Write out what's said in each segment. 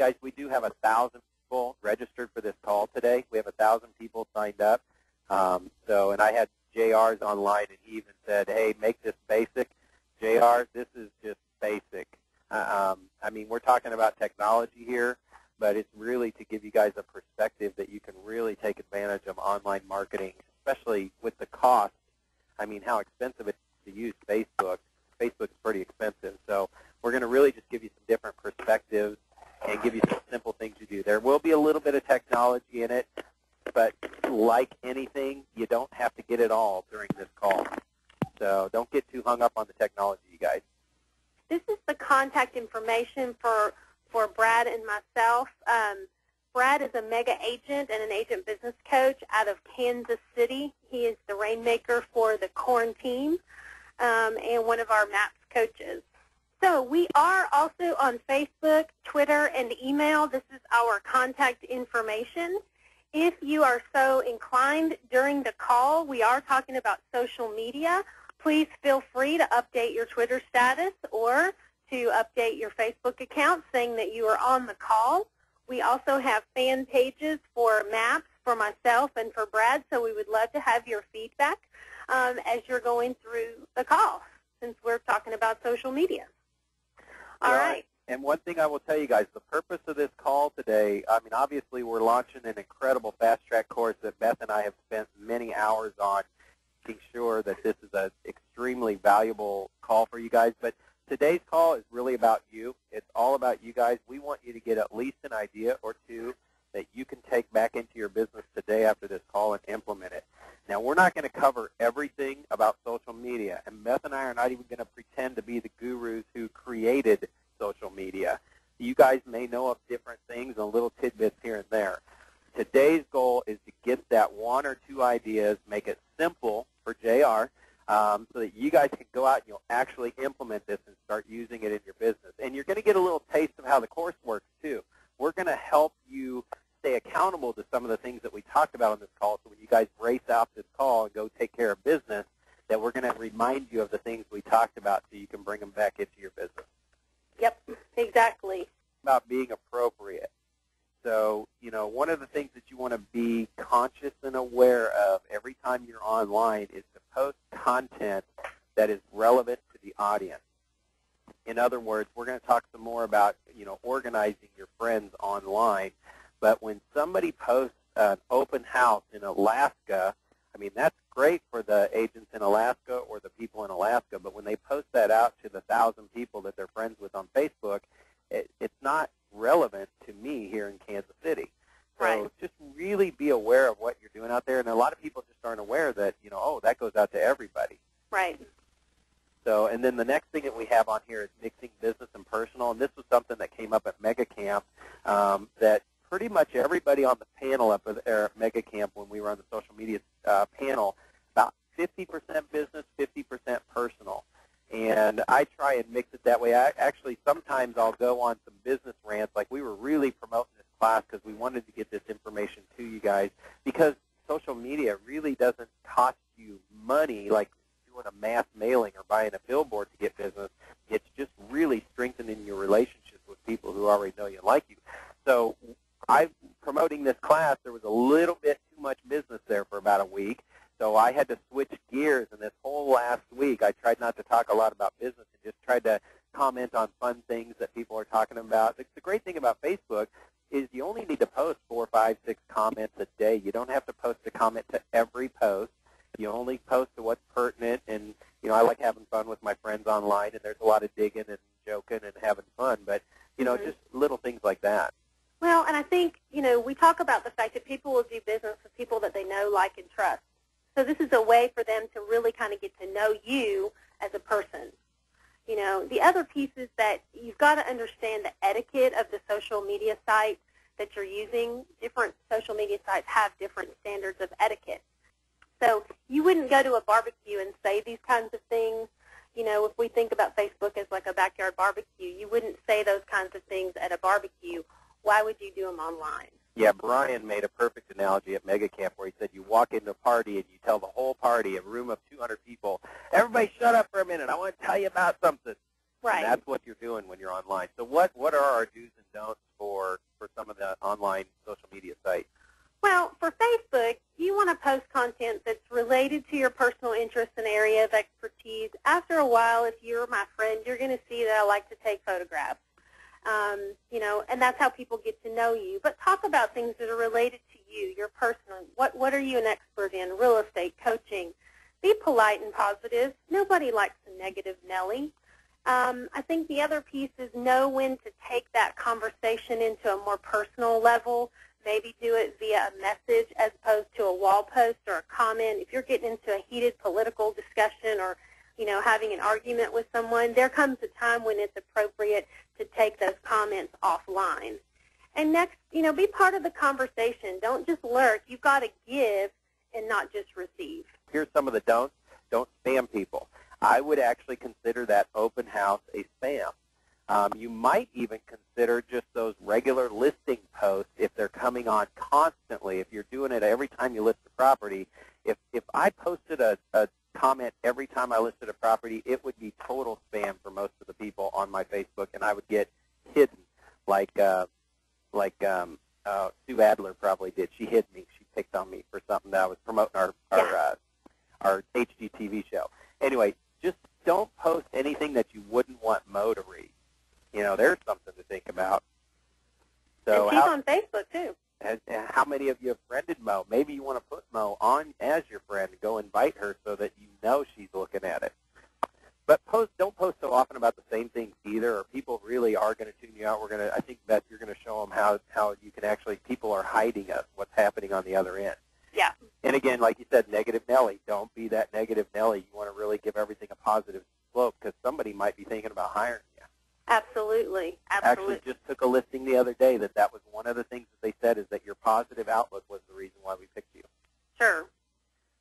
guys, we do have 1,000 people registered for this call today. We have 1,000 people signed up. And I had JR's online, and he even said, hey, make this basic. JR, this is just basic. I mean, we're talking about technology here, but it's really to give you guys a perspective that you can really take advantage of online marketing, especially with the cost. I mean, how expensive it is to use Facebook. Facebook's pretty expensive. So we're going to really just give you some different perspectives and give you some simple things to do. There will be a little bit of technology in it, but like anything, you don't have to get it all during this call. So don't get too hung up on the technology, you guys. This is the contact information for Brad and myself. Brad is a mega agent and an agent business coach out of Kansas City. He is the rainmaker for the Corn team and one of our MAPS coaches. So we are also on Facebook, Twitter, and email. This is our contact information. If you are so inclined during the call, we are talking about social media. Please feel free to update your Twitter status or to update your Facebook account saying that you are on the call. We also have fan pages for MAPS, for myself, and for Brad, so we would love to have your feedback as you're going through the call, since we're talking about social media. All right. And one thing I will tell you guys, the purpose of this call today, I mean, obviously we're launching an incredible fast-track course that Beth and I have spent many hours on, making sure that this is an extremely valuable call for you guys. But today's call is really about you. It's all about you guys. We want you to get at least an idea or two that you can take back into your business today after this call and implement it. Now, we're not going to cover everything about social media, and Beth and I are not even going to pretend to be the gurus who created social media. You guys may know of different things and little tidbits here and there. Today's goal is to get that one or two ideas, make it simple for JR, so that you guys can go out and you'll actually implement this and start using it in your business. And you're going to get a little taste of how the course works, too. We're going to help you stay accountable to some of the things that we talked about on this call, so when you guys race out this call and go take care of business, that we're going to remind you of the things we talked about so you can bring them back into your business. Yep, exactly. About being appropriate. So, you know, one of the things that you want to be conscious and aware of every time you're online is to post content that is relevant to the audience. In other words, we're going to talk some more about, you know, organizing your friends online. But when somebody posts an open house in Alaska, I mean, that's great for the agents in Alaska or the people in Alaska. But when they post that out to the 1,000 people that they're friends with on Facebook, it's not relevant to me here in Kansas City. So right. Just really be aware of what you're doing out there. And a lot of people just aren't aware that, you know, oh, that goes out to everybody. Right. So, and then the next thing that we have on here is mixing business and personal. And this was something that came up at MegaCamp that pretty much everybody on the panel up there at MegaCamp when we were on the social media panel, about 50% business, 50% personal. And I try and mix it that way. Actually, sometimes I'll go on some business rants. Like we were really promoting this class because we wanted to get this information to you guys because social media really doesn't cost you money like doing a mass mailing or buying a billboard to get business. It's just really strengthening your relationships with people who already know you and like you. So I'm promoting this class. There was a little bit too much business there for about a week. So I had to switch gears, and this whole last week I tried not to talk a lot about business and just tried to comment on fun things that people are talking about. The great thing about Facebook is you only need to post 4, 5, 6 comments a day. You don't have to post a comment to every post. You only post to what's pertinent, and, you know, I like having fun with my friends online, and there's a lot of digging and joking and having fun, but, you know, just little things like that. Well, and I think, you know, we talk about the fact that people will do business with people that they know, like, and trust. So this is a way for them to really kind of get to know you as a person. You know, the other piece is that you've got to understand the etiquette of the social media site that you're using. Different social media sites have different standards of etiquette. So you wouldn't go to a barbecue and say these kinds of things. You know, if we think about Facebook as like a backyard barbecue, you wouldn't say those kinds of things at a barbecue. Why would you do them online? Yeah, Brian made a perfect analogy at MegaCamp where he said you walk into a party and you tell the whole party, a room of 200 people, everybody shut up for a minute. I want to tell you about something. Right. And that's what you're doing when you're online. So what are our do's and don'ts for online social media site? Well, for Facebook, you want to post content that's related to your personal interests and area of expertise. After a while, if you're my friend, you're going to see that I like to take photographs. And that's how people get to know you. But talk about things that are related to you, your personal. What are you an expert in? Real estate, coaching. Be polite and positive. Nobody likes a negative Nellie. I think the other piece is know when to take that conversation into a more personal level. Maybe do it via a message as opposed to a wall post or a comment. If you're getting into a heated political discussion or, having an argument with someone, there comes a time when it's appropriate to take those comments offline. And next, be part of the conversation. Don't just lurk. You've got to give and not just receive. Here's some of the don'ts. Don't spam people. I would actually consider that open house a spam. You might even consider just those regular listing posts if they're coming on constantly. If you're doing it every time you list a property, if I posted a comment every time I listed a property, it would be total spam for most of the people on my Facebook, and I would get hidden like Sue Adler probably did. She hid me. She picked on me for something that I was promoting our HGTV show. Anyway, just don't post anything that you wouldn't want Mo to read. There's something to think about. So and she's on Facebook, too. How many of you have friended Mo? Maybe you want to put Mo on as your friend and go invite her so that you know she's looking at it. But don't post so often about the same things either, or people really are going to tune you out. I think, Beth, you're going to show them how you can actually, people are hiding us, what's happening on the other end. Yeah. And again, like you said, negative Nelly. Don't be that negative Nelly. You want to really give everything a positive slope because somebody might be thinking about hiring you. Absolutely. Actually, just took a listing the other day that was one of the things that they said is that your positive outlook was the reason why we picked you. Sure.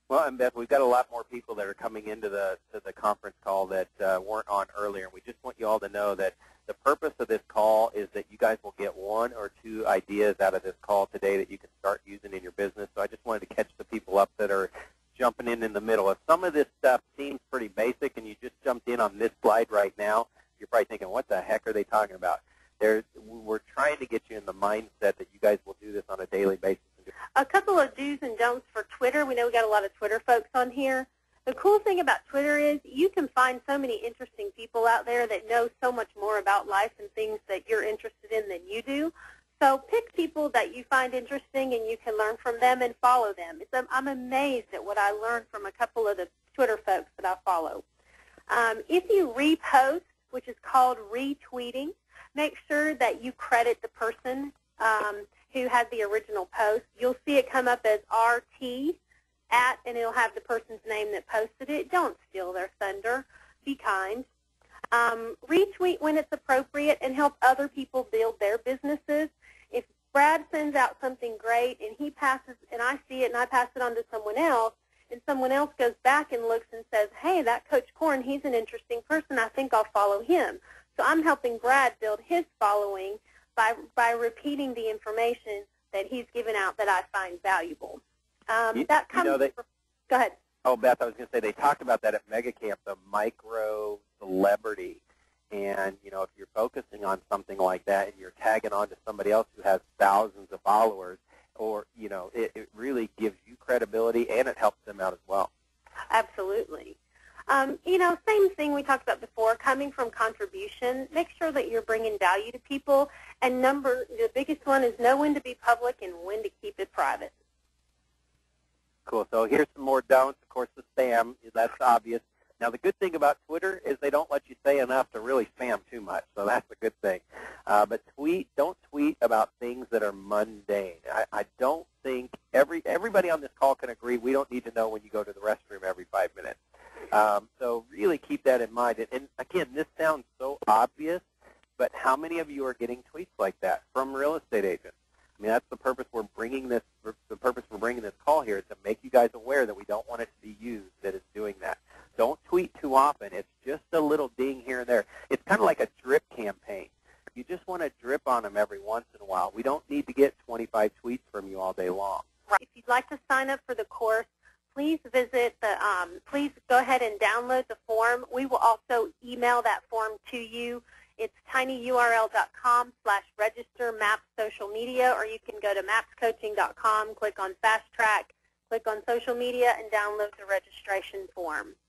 Well, and Beth, we've got a lot more people that are coming into the conference call that weren't on earlier, and we just want you all to know that the purpose of this call is that you guys will get one or two ideas out of this call today that you can start using in your business. So I just wanted to catch the people up that are jumping in the middle. If some of this stuff seems pretty basic and you just jumped in on this slide right now, you're probably thinking, what the heck are they talking about? We're trying to get you in the mindset that you guys will do this on a daily basis. A couple of do's and don'ts for Twitter. We know we got a lot of Twitter folks on here. The cool thing about Twitter is you can find so many interesting people out there that know so much more about life and things that you're interested in than you do. So pick people that you find interesting and you can learn from them and follow them. I'm amazed at what I learned from a couple of the Twitter folks that I follow. If you repost, which is called retweeting, make sure that you credit the person who had the original post. You'll see it come up as RT and it'll have the person's name that posted it. Don't steal their thunder. Be kind. Retweet when it's appropriate and help other people build their businesses. If Brad sends out something great and he passes, and I see it and I pass it on to someone else, and someone else goes back and looks and says, hey, that Coach Korn, he's an interesting person. I think I'll follow him. So I'm helping Brad build his following by repeating the information that he's given out that I find valuable. That comes go ahead. Oh, Beth, I was going to say they talked about that at MegaCamp, the micro celebrity. And, if you're focusing on something like that and you're tagging on to somebody else who has thousands of followers, or, it really gives you credibility and it helps them out as well. Absolutely. Same thing we talked about before, coming from contribution. Make sure that you're bringing value to people. And the biggest one is know when to be public and when to keep it private. Cool. So here's some more don'ts. Of course, the spam, that's obvious. Now, the good thing about Twitter is they don't let you say enough to really spam too much, so that's a good thing. But don't tweet about things that are mundane. I don't think everybody on this call can agree we don't need to know when you go to the restroom every 5 minutes. So really keep that in mind. And again, this sounds so obvious, but how many of you are getting tweets like that from real estate agents? I mean, that's the purpose we're bringing this. The purpose we're bringing this call here is to make you guys aware that we don't want it to be used that is doing that. Don't tweet too often. It's just a little ding here and there. It's kind of like a drip campaign. You just want to drip on them every once in a while. We don't need to get 25 tweets from you all day long. If you'd like to sign up for the course, please visit please go ahead and download the form. We will also email that form to you. It's tinyurl.com/register MAPS social media, or you can go to mapscoaching.com, click on Fast Track, click on social media, and download the registration form.